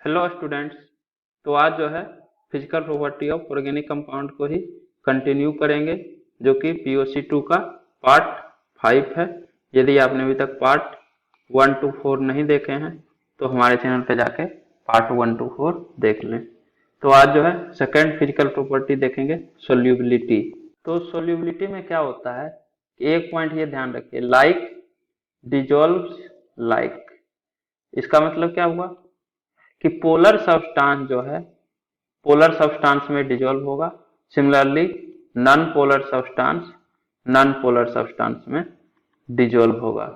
Hello students. तो आज जो है physical property of organic compound को ही कंटिन्यू करेंगे, जो कि पीओसी 2 का पार्ट 5 है। यदि आपने अभी तक पार्ट 1 to 4 नहीं देखे हैं तो हमारे चैनल पे जाके पार्ट 1 to 4 देख लें। तो आज जो है सेकेंड फिजिकल प्रॉपर्टी देखेंगे, सोल्यूबिलिटी। तो सोल्यूबिलिटी में क्या होता है, एक पॉइंट ये ध्यान रखिए, लाइक डिजोल्व्स लाइक। इसका मतलब क्या हुआ कि पोलर सब्सटेंस जो है पोलर सब्सटेंस में डिजोल्व होगा। सिमिलरली नॉन पोलर सब्सटेंस में डिजोल्व होगा।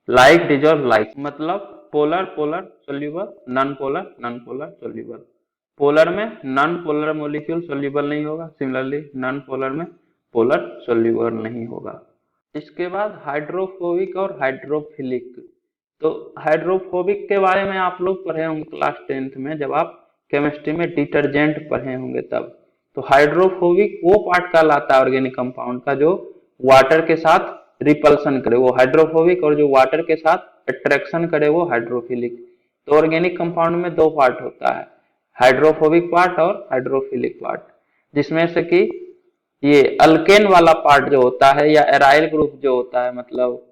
लाइक डिजोल्व लाइक मतलब polar polar soluble, non polar soluble. Polar में नॉन पोलर मॉलिक्यूल सोल्यूबल नहीं होगा, सिमिलरली नॉन पोलर में पोलर सोल्यूबल नहीं होगा। इसके बाद हाइड्रोफोबिक और हाइड्रोफिलिक। तो हाइड्रोफोबिक के बारे में आप लोग पढ़े होंगे क्लास 10th में, जब आप केमिस्ट्री में डिटर्जेंट पढ़े होंगे तब। तो हाइड्रोफोबिक वो पार्ट कहलाता है ऑर्गेनिक कंपाउंड का जो वाटर के साथ रिपल्सन करे, वो हाइड्रोफोबिक, और जो वाटर के साथ अट्रैक्शन करे वो हाइड्रोफिलिक। तो ऑर्गेनिक कंपाउंड में दो पार्ट होता है, हाइड्रोफोबिक पार्ट और हाइड्रोफिलिक पार्ट, जिसमें से कि ये अल्केन वाला पार्ट जो होता है या एराइल ग्रुप जो होता है, मतलब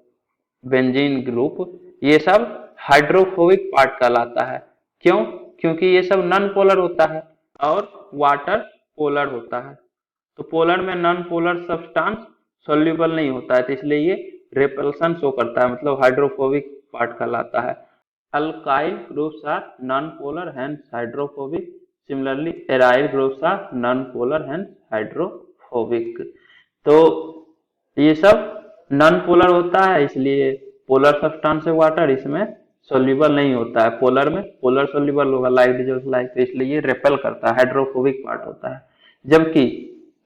बेंजीन ग्रुप, ये सब हाइड्रोफोबिक पार्ट कहलाता है। क्यों? क्योंकि ये सब नॉन पोलर होता है और वाटर पोलर होता है। तो पोलर में नॉन पोलर सब्सटेंस सोल्यूबल नहीं होता है, तो इसलिए ये रिपल्सन शो करता है, मतलब हाइड्रोफोबिक पार्ट कहलाता है। Alkyl groups are non polar hence hydrophobic, similarly aryl groups are non polar hence hydrophobic. तो ये सब नॉन पोलर होता है, इसलिए पोलर सब्सटेंस है वाटर, इसमें सोल्यूबल नहीं होता है। पोलर में पोलर सोल्यूबल होगा, लाइक डिजोल्व लाइक, तो इसलिए ये रेपेल करता है, हाइड्रोफोबिक पार्ट होता है। जबकि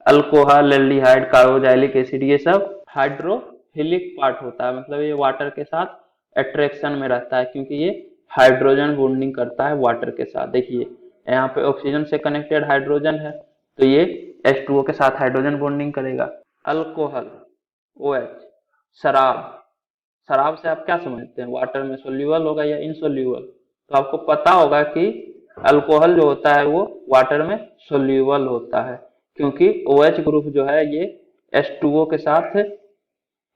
अल्कोहल, एल्डिहाइड, कार्बोक्सिलिक एसिड ये सब हाइड्रोफिलिक पार्ट होता है, मतलब ये वाटर के साथ अट्रैक्शन में रहता है, क्योंकि ये हाइड्रोजन बॉन्डिंग करता है वाटर के साथ। देखिए यहाँ पे ऑक्सीजन से कनेक्टेड हाइड्रोजन है, तो ये H2O के साथ हाइड्रोजन बॉन्डिंग करेगा। अल्कोहल, OH, शराब से आप क्या समझते हैं, वाटर में सोल्यूबल होगा या इनसोल्यूबल? तो आपको पता होगा कि अल्कोहल जो होता है वो वाटर में सोल्यूबल होता है, क्योंकि OH ग्रुप जो है ये H2O के साथ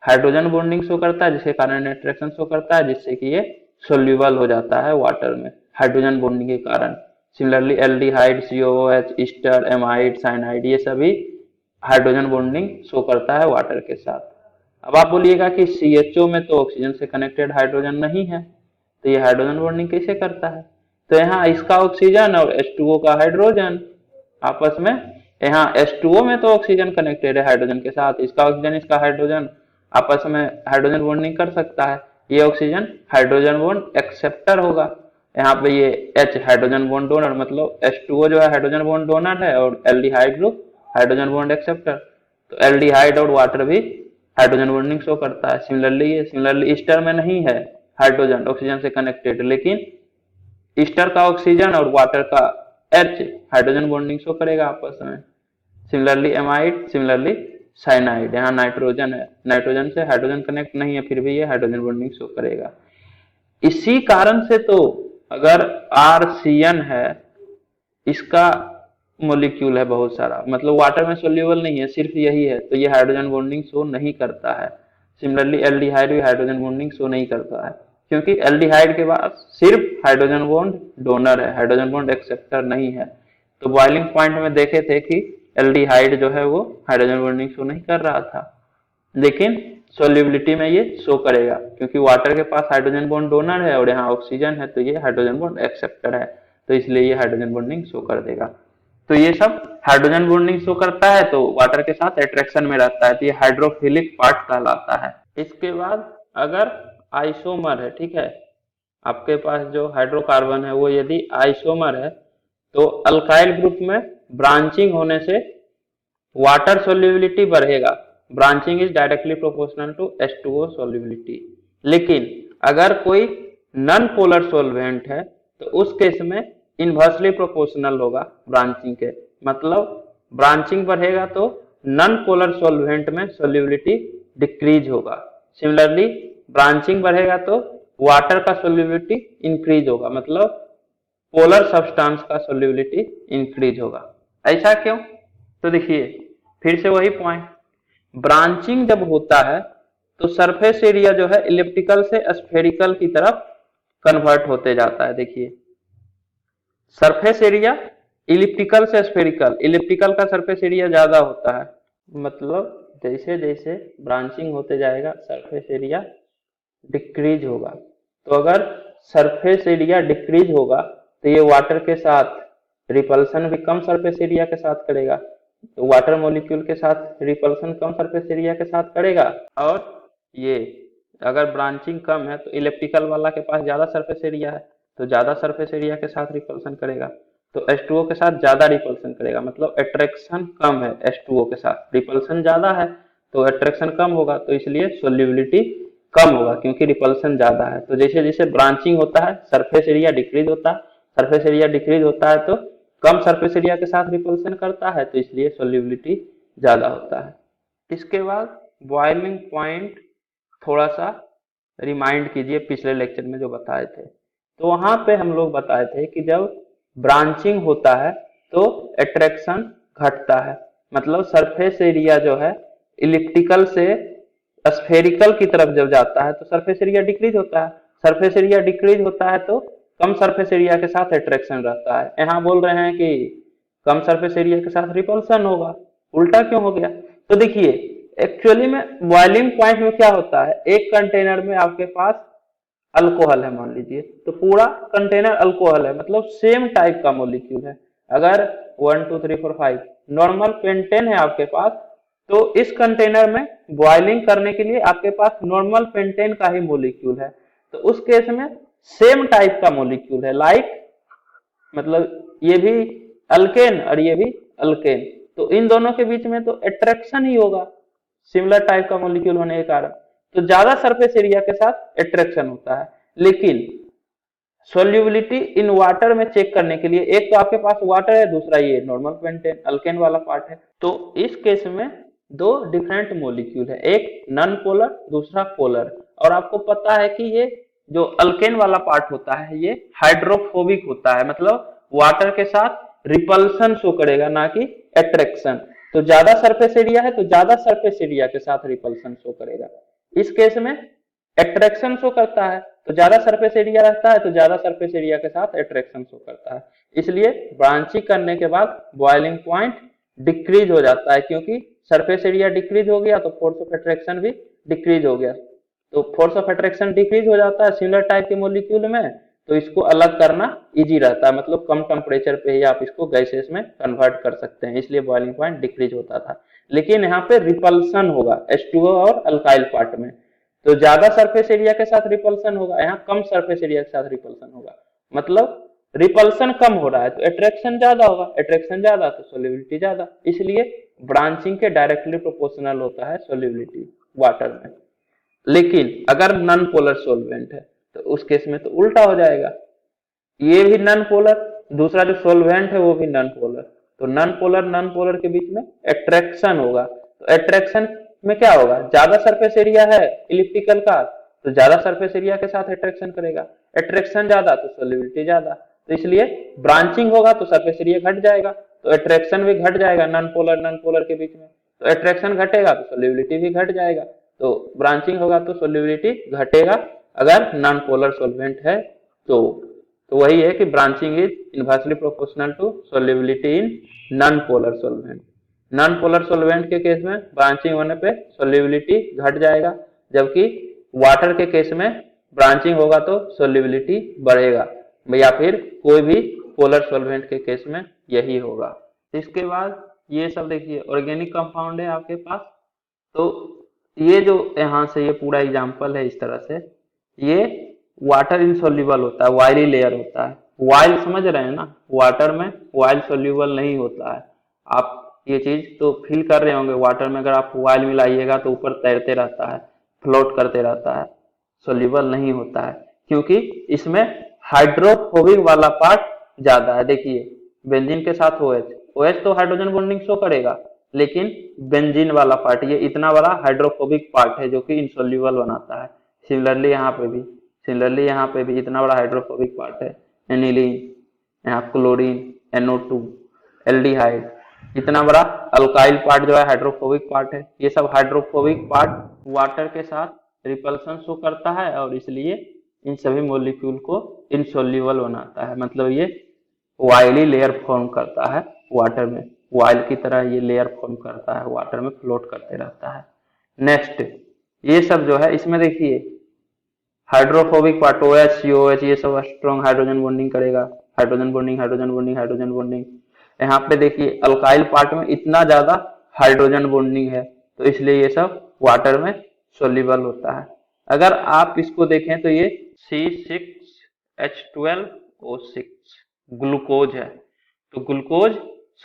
हाइड्रोजन बॉन्डिंग शो करता है, जिसके कारण अट्रैक्शन शो करता है, जिससे कि ये सोल्यूबल हो जाता है वाटर में हाइड्रोजन बॉन्डिंग के कारण। Similarly aldehyde, COOH, Easter, amide, cyanide, ये सभी हाइड्रोजन बॉन्डिंग शो करता है वाटर के साथ। अब आप बोलिएगा कि CHO में तो ऑक्सीजन से कनेक्टेड हाइड्रोजन नहीं है, तो ये हाइड्रोजन बॉन्डिंग कैसे करता है? तो यहाँ इसका ऑक्सीजन और H2O का हाइड्रोजन आपस में, यहाँ H2O में तो ऑक्सीजन कनेक्टेड है हाइड्रोजन के साथ, इसका ऑक्सीजन इसका हाइड्रोजन आपस में हाइड्रोजन बॉन्डिंग कर सकता है। ये ऑक्सीजन हाइड्रोजन बॉन्ड एक्सेप्टर होगा, यहाँ पे ये H हाइड्रोजन बॉन्ड डोनर, मतलब H2O जो है हाइड्रोजन बॉन्ड डोनर है और aldehyde group hydrogen bond acceptor. तो एल्डिहाइड और वाटर भी हाइड्रोजन बॉन्डिंग शो करता है। सिमिलरली ईस्टर में नहीं है हाइड्रोजन ऑक्सीजन से कनेक्टेड, लेकिन ईस्टर का ऑक्सीजन और वाटर का H हाइड्रोजन बॉन्डिंग शो करेगा आपस में। सिमिलरली एमाइड, सिमिलरली साइनाइड, यहाँ नाइट्रोजन है, नाइट्रोजन से हाइड्रोजन कनेक्ट नहीं है, फिर भी ये हाइड्रोजन बॉन्डिंग शो करेगा। इसी कारण से तो अगर RCN है, इसका मोलिक्यूल है बहुत सारा, मतलब वाटर में सोल्यूबल नहीं है, सिर्फ यही है, तो ये हाइड्रोजन बॉन्डिंग शो नहीं करता है। सिमिलरली एल्डिहाइड भी हाइड्रोजन बॉन्डिंग शो नहीं करता है, क्योंकि एल्डिहाइड के बाद सिर्फ हाइड्रोजन बॉन्ड डोनर है, हाइड्रोजन बॉन्ड एक्सेप्टर नहीं है। तो बॉइलिंग पॉइंट में देखे थे कि एल्डिहाइड जो है वो हाइड्रोजन बॉन्डिंग शो नहीं कर रहा था, लेकिन सोल्यूबिलिटी में ये शो करेगा, क्योंकि वाटर के पास हाइड्रोजन बॉन्ड डोनर है और यहाँ ऑक्सीजन है, तो ये हाइड्रोजन बॉन्ड एक्सेप्टर है, तो इसलिए ये हाइड्रोजन बॉन्डिंग शो कर देगा। तो ये सब हाइड्रोजन बॉन्डिंग शो करता है, तो वाटर के साथ अट्रैक्शन में रहता है, तो ये हाइड्रोफिलिक पार्ट कहलाता है। इसके बाद अगर आइसोमर है, ठीक है, आपके पास जो हाइड्रोकार्बन है वो यदि आइसोमर है, तो अल्काइल ग्रुप में ब्रांचिंग होने से वाटर सोल्यूबिलिटी बढ़ेगा। Branching is directly proportional to H2O solubility. लेकिन अगर कोई नॉन पोलर सोल्वेंट है तो उस केस में इनवर्सली प्रोपोर्शनल होगा ब्रांचिंग के, मतलब ब्रांचिंग बढ़ेगा तो नॉन पोलर सोल्वेंट में सोल्यूबिलिटी डिक्रीज होगा। सिमिलरली ब्रांचिंग बढ़ेगा तो वाटर का सोल्यूबिलिटी इंक्रीज होगा, मतलब पोलर सब्सटेंस का सोल्यूबिलिटी इंक्रीज होगा। ऐसा क्यों? तो देखिए फिर से वही पॉइंट, ब्रांचिंग जब होता है तो सरफेस एरिया जो है इलिप्टिकल से स्फेरिकल की तरफ कन्वर्ट होते जाता है। देखिए सरफेस एरिया इलिप्टिकल से स्फेरिकल, इलिप्टिकल का सरफेस एरिया ज्यादा होता है, मतलब जैसे जैसे ब्रांचिंग होते जाएगा सरफेस एरिया डिक्रीज होगा। तो अगर सरफेस एरिया डिक्रीज होगा तो ये वाटर के साथ रिपल्सन भी कम सरफेस एरिया के साथ करेगा, तो वाटर मॉलिक्यूल के साथ रिपल्सन कम सरफेस एरिया के साथ करेगा। और ये अगर ब्रांचिंग कम है तो इलेक्ट्रिकल वाला के पास ज्यादा सरफेस एरिया है, तो ज्यादा सरफेस एरिया के साथ रिपल्सन करेगा, तो H2O के साथ ज्यादा रिपल्सन करेगा, मतलब अट्रैक्शन कम है H2O के साथ, रिपल्सन ज्यादा है तो अट्रैक्शन कम होगा, तो इसलिए सोल्यूबिलिटी कम होगा क्योंकि रिपल्सन ज्यादा है। तो जैसे जैसे ब्रांचिंग होता है सरफेस एरिया डिक्रीज होता है, सरफेस एरिया डिक्रीज होता है तो कम सरफेस एरिया के साथ रिपल्सन करता है, तो इसलिए सोल्यूबिलिटी ज्यादा होता है। इसके बाद बॉइलिंग पॉइंट थोड़ा सा रिमाइंड कीजिए, पिछले लेक्चर में जो बताए थे, तो वहां पे हम लोग बताए थे कि जब ब्रांचिंग होता है तो अट्रैक्शन घटता है, मतलब सरफेस एरिया जो है इलिप्टिकल से स्फेरिकल की तरफ जब जाता है तो सरफेस एरिया डिक्रीज होता है, सरफेस एरिया डिक्रीज होता है तो कम सरफेस एरिया के साथ अट्रैक्शन रहता है। यहाँ बोल रहे हैं कि कम सरफेस एरिया के साथ रिपल्सन होगा, उल्टा क्यों हो गया? तो देखिए एक्चुअली में बॉइलिंग पॉइंट में क्या होता है, एक कंटेनर में आपके पास अल्कोहल है मान लीजिए, तो पूरा कंटेनर अल्कोहल है, मतलब सेम टाइप का मॉलिक्यूल है। अगर 1 2 3 4 5 नॉर्मल पेंटेन है आपके पास, तो इस कंटेनर में बॉइलिंग करने के लिए आपके पास नॉर्मल पेंटेन का ही मॉलिक्यूल है, तो उस केस में सेम टाइप का मॉलिक्यूल है, लाइक मतलब ये भी अल्केन और ये भी अल्केन, तो इन दोनों के बीच में तो अट्रैक्शन ही होगा सिमिलर टाइप का मॉलिक्यूल होने के कारण, तो ज्यादा सरफेस एरिया के साथ अट्रैक्शन होता है। लेकिन सोल्यूबिलिटी इन वाटर में चेक करने के लिए एक तो आपके पास वाटर है, दूसरा ये नॉर्मल पेंटेन अल्केन वाला पार्ट है, तो इस केस में दो डिफरेंट मॉलिक्यूल है, एक नॉन पोलर दूसरा पोलर। और आपको पता है कि ये जो अल्केन वाला पार्ट होता है ये हाइड्रोफोबिक होता है, मतलब वाटर के साथ रिपल्सन शो करेगा ना कि अट्रैक्शन, तो ज्यादा सरफेस एरिया है तो ज्यादा सरफेस एरिया के साथ रिपल्सन शो करेगा। इस केस में अट्रैक्शन शो करता है तो ज्यादा सरफेस एरिया रहता है तो ज्यादा सरफेस एरिया के साथ अट्रैक्शन शो करता है, इसलिए ब्रांचिंग करने के बाद बॉइलिंग पॉइंट डिक्रीज हो जाता है, क्योंकि सरफेस एरिया डिक्रीज हो गया तो फोर्स ऑफ अट्रैक्शन भी डिक्रीज हो गया, तो फोर्स ऑफ अट्रैक्शन डिक्रीज हो जाता है सिमिलर टाइप के मॉलिक्यूल में, तो इसको अलग करना इजी रहता है, मतलब कम टेम्परेचर पे ही आप इसको गैसेस में कन्वर्ट कर सकते हैं, इसलिए बॉइलिंग पॉइंट डिक्रीज होता था। लेकिन यहाँ पे रिपल्सन होगा H2O और अल्काइल पार्ट में, तो ज्यादा सरफेस एरिया के साथ रिपल्सन होगा, यहाँ कम सरफेस एरिया के साथ रिपल्सन होगा, मतलब रिपल्सन कम हो रहा है तो अट्रैक्शन ज्यादा होगा, अट्रैक्शन ज्यादा तो सोल्यूबिलिटी ज्यादा, इसलिए ब्रांचिंग के डायरेक्टली प्रोपोर्शनल होता है सोल्यूबिलिटी वाटर में। लेकिन अगर नॉन पोलर सॉल्वेंट है तो उस केस में तो उल्टा हो जाएगा, ये भी नॉन पोलर, दूसरा जो सॉल्वेंट है वो भी नॉन पोलर, तो नॉन पोलर के बीच में अट्रैक्शन होगा, तो अट्रैक्शन में क्या होगा, ज्यादा सरफेस एरिया है इलिप्टिकल का तो ज्यादा सरफेस एरिया के साथ अट्रैक्शन करेगा, अट्रैक्शन ज्यादा तो सोल्यूबिलिटी ज्यादा, तो इसलिए ब्रांचिंग होगा तो सरफेस एरिया घट जाएगा तो अट्रैक्शन भी घट जाएगा नॉन पोलर के बीच में, तो अट्रैक्शन घटेगा तो सोल्यूबिलिटी भी घट जाएगा, तो ब्रांचिंग होगा तो सोल्यूबिलिटी घटेगा अगर नॉन पोलर सॉल्वेंट है तो वही है कि branching is inversely proportional to solubility in non polar solvent. Non polar solvent के केस में ब्रांचिंग होने पे सोल्यूबिलिटी घट जाएगा, जबकि वाटर के केस में ब्रांचिंग होगा तो सोल्यूबिलिटी बढ़ेगा, या फिर कोई भी पोलर सॉल्वेंट के केस में यही होगा। इसके बाद ये सब देखिए ऑर्गेनिक कंपाउंड है आपके पास, तो ये जो यहाँ से ये पूरा एग्जाम्पल है इस तरह से, ये वाटर इनसोल्यूबल होता है, वायली लेयर होता है, वाइल समझ रहे हैं ना, वाटर में वाइल सोल्यूबल नहीं होता है, आप ये चीज तो फील कर रहे होंगे, वाटर में अगर आप वाइल मिलाइएगा तो ऊपर तैरते रहता है, फ्लोट करते रहता है, सोल्यूबल नहीं होता है, क्योंकि इसमें हाइड्रोफोबिक वाला पार्ट ज्यादा है। देखिए बेंजीन के साथ OH तो हाइड्रोजन बॉन्डिंग शो करेगा, लेकिन बेंजीन वाला पार्ट ये इतना बड़ा हाइड्रोफोबिक पार्ट है जो कि इनसोल्यूबल बनाता है। सिमिलरली यहाँ पे भी इतना बड़ा हाइड्रोफोबिक पार्ट है एनिलीन, यहाँ क्लोरीन, NO2, एल्डिहाइड, इतना बड़ा अल्काइल पार्ट जो है हाइड्रोफोबिक पार्ट है। ये सब हाइड्रोफोबिक पार्ट वाटर के साथ रिपल्सन शो करता है और इसलिए इन सभी मॉलिक्यूल को इनसोल्यूबल बनाता है, मतलब ये वाइली लेयर फॉर्म करता है वाटर में, वाइल की तरह ये लेयर फॉर्म करता है, वाटर में फ्लोट करते रहता है। नेक्स्ट, ये सब जो है इसमें देखिए हाइड्रोफोबिक पार्ट OH, COH ये सब स्ट्रॉन्ग हाइड्रोजन बॉन्डिंग करेगा, hydrogen bonding, hydrogen bonding, hydrogen bonding. यहाँ पे देखिए अल्काइल पार्ट में इतना ज्यादा हाइड्रोजन बॉन्डिंग है तो इसलिए ये सब वाटर में सोल्यूबल होता है। अगर आप इसको देखें तो ये C6H12O6 ग्लूकोज है, तो ग्लूकोज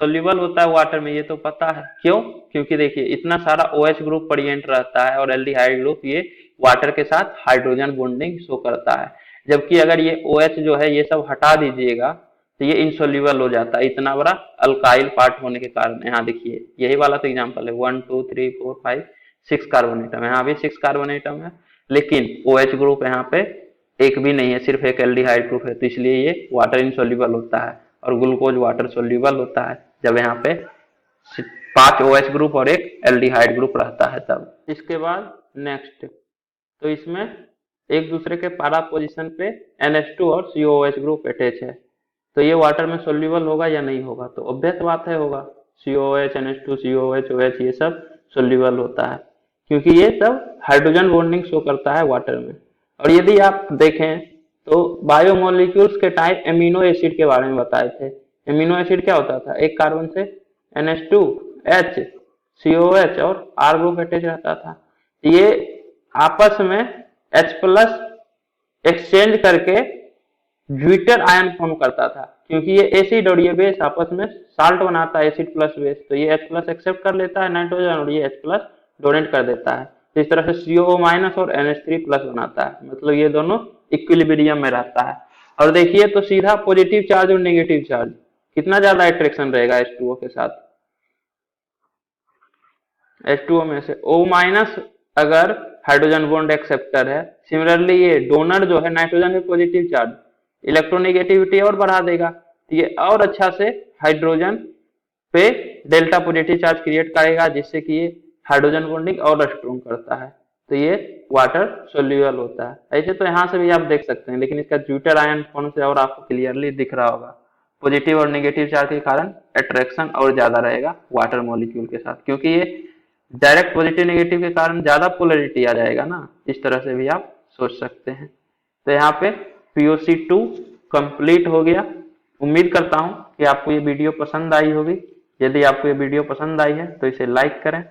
सोल्यूबल होता है वाटर में, ये तो पता है। क्यों? क्योंकि देखिए इतना सारा OH ग्रुप प्रेजेंट रहता है और एल्डिहाइड ग्रुप ये वाटर के साथ हाइड्रोजन बॉन्डिंग शो करता है। जबकि अगर ये OH जो है ये सब हटा दीजिएगा तो ये इनसोल्यूबल हो जाता है, इतना बड़ा अल्काइल पार्ट होने के कारण। यहाँ देखिए यही वाला तो एग्जाम्पल है, 1 2 3 4 5 6 कार्बन एटम, यहाँ भी 6 कार्बन एटम है, लेकिन OH ग्रुप यहाँ पे एक भी नहीं है, सिर्फ एक एल्डिहाइड ग्रुप है, तो इसलिए ये वाटर इनसोल्यूबल होता है। और ग्लूकोज वाटर सोल्यूबल होता है जब यहाँ पे 5 OH ग्रुप और एक एल्डिहाइड ग्रुप रहता है तब। इसके बाद नेक्स्ट, तो इसमें एक दूसरे के पैरा पोजीशन पे NH2 और COOH ग्रुप अटैच है, तो ये वाटर में सोल्यूबल होगा या नहीं होगा? तो ऑब्वियस बात है होगा, COOH, NH2, COOH, OH ये सब सोल्यूबल होता है क्योंकि ये सब हाइड्रोजन बॉन्डिंग शो करता है वाटर में। और यदि आप देखें तो बायोमोलिक्यूल्स के टाइप एमिनो एसिड के बारे में बताए थे। एमिनो एसिड क्या होता था? एक कार्बन से NH2, H, COH और R ग्रुप अटैच रहता था। ये आपस में H प्लस एक्सचेंज करके ज्विटर आयन फॉर्म करता था, क्योंकि ये एसिड और ये बेस आपस में साल्ट बनाता है, एसिड प्लस बेस, तो ये H प्लस एक्सेप्ट कर लेता है नाइट्रोजन और ये H प्लस डोनेट कर देता है। तो इस तरह से CO माइनस और NH3 प्लस बनाता है, मतलब ये दोनों इक्विलिब्रियम में रहता है। और देखिए तो सीधा पॉजिटिव चार्ज और नेगेटिव चार्ज, कितना ज्यादा अट्रैक्शन रहेगा H2O के साथ? H2O में से O माइनस अगर हाइड्रोजन बॉन्ड एक्सेप्टर है, सिमिलरली ये डोनर जो है नाइट्रोजन में पॉजिटिव चार्ज, इलेक्ट्रोनेगेटिविटी और बढ़ा देगा, तो ये और अच्छा से हाइड्रोजन पे डेल्टा पॉजिटिव चार्ज क्रिएट करेगा, जिससे कि ये हाइड्रोजन बॉन्डिंग और स्ट्रॉन्ग करता है, तो ये वाटर सोल्यूबल होता है। ऐसे तो यहाँ से भी आप देख सकते हैं, लेकिन इसका ज्विटर आयन फॉर्म से और आपको क्लियरली दिख रहा होगा, पॉजिटिव और नेगेटिव चार्ज के कारण अट्रैक्शन और ज्यादा रहेगा वाटर मॉलिक्यूल के साथ, क्योंकि ये डायरेक्ट पॉजिटिव नेगेटिव के कारण ज्यादा पोलरिटी आ जाएगा ना, इस तरह से भी आप सोच सकते हैं। तो यहाँ पे POC2 कंप्लीट हो गया। उम्मीद करता हूँ कि आपको ये वीडियो पसंद आई होगी। यदि आपको ये वीडियो पसंद आई है तो इसे लाइक करें,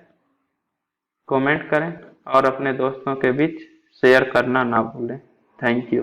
कमेंट करें और अपने दोस्तों के बीच शेयर करना ना भूलें। Thank you.